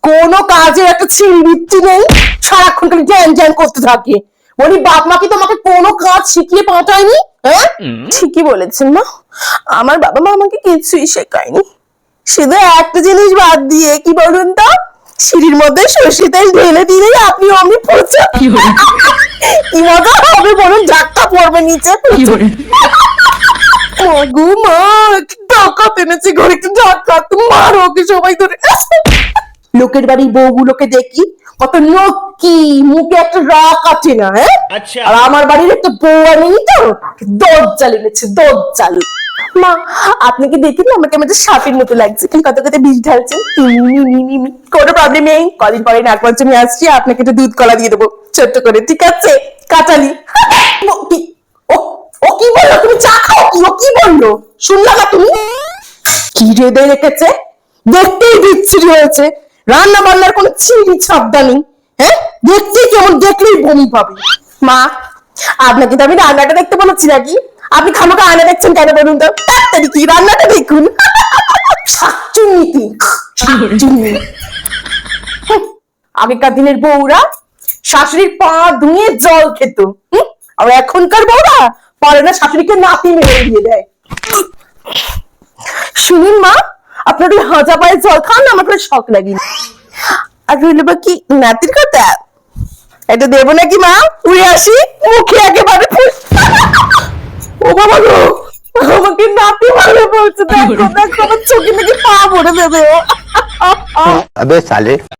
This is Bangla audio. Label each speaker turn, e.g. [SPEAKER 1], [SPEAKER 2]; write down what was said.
[SPEAKER 1] কোনো কাজের একটা ছিড়বিচ্ছি নেই, সারাক্ষণ খালি জ্ঞান জ্ঞান করতে থাকে। বলি বাপ মা কি তোমাকে কোনো কাজ শিখিয়ে পাঠায়নি? হ্যাঁ, ঠিকই বলেছেন মা, আমার বাবা মা আমাকে কিছুই শেখায়নি। শুধু একটা জিনিস বাদ দিয়ে, কি বলুন তো, সিঁড়ির মধ্যে সর্ষে তেল ঢেলে দিলেই আপনি অমনি পড়ছে। কি মজা হবে বলুন, ধাক্কা পড়বে নিচে। গো মা, টাকা এনেছি ঘরে, একটু ধাক্কা তুমি মারো, ওকে সবাই ধরে। লোকের বাড়ির বউগুলোকে দেখি কত লক্ষ্মী, মুখে একটা রাগ আছে না। হ্যাঁ, আর আমার বাড়ির একটা বউ আনেই তো, দজ্জাল এনেছে, দজ্জাল। মা, আপনি কি দেখেন আমাকে আমাদের সাপের মতো লাগছে? কত কত বিষ ঢালছেন। কোনো প্রবলেম নেই, কদিন পরে নাগপঞ্চমী আসছি, আপনাকে একটু দুধ কলা দিয়ে দেবো ছোট্ট করে, ঠিক আছে? কাটালি। ও কি বললো? তুমি চা খাও কি? ও কি বললো শুনলা না তুমি? কি রেঁধে রেখেছে, দেখতেই বিচ্ছিরি হয়েছে। রান্না বান্নার কোনো চিনি ছাপদা নেই। হ্যাঁ, দেখতেই কেমন, দেখলেই বমি পাবে। মা, আপনাকে তো আমি রান্নাটা দেখতে বলেছি নাকি? আপনি খামাখা আয়না দেখছেন কেন বলুন তো? তাড়াতাড়ি কি রান্নাটা দেখুন। আগেকার দিনের বউরা শাশুড়ির পা ধুয়ে জল খেত, আর এখনকার বউরা পারে না শাশুড়িকে নাতি মেরে দিয়ে দেয়। শুনুন মা, আপনার ওই হাজা পায়ে জল খান, আমার কোনো শখ লাগেনি। আর রইল বা কি নাতির কথা, এটা দেবো নাকি মা? উড়ে আসি, মুখে একেবারে। ও বাবা গো, আমাকে নাতি মারবে বলছে। দেখো দেখো, আমার চোখে নাকি পা ভরে দেবে ও।
[SPEAKER 2] अबे साले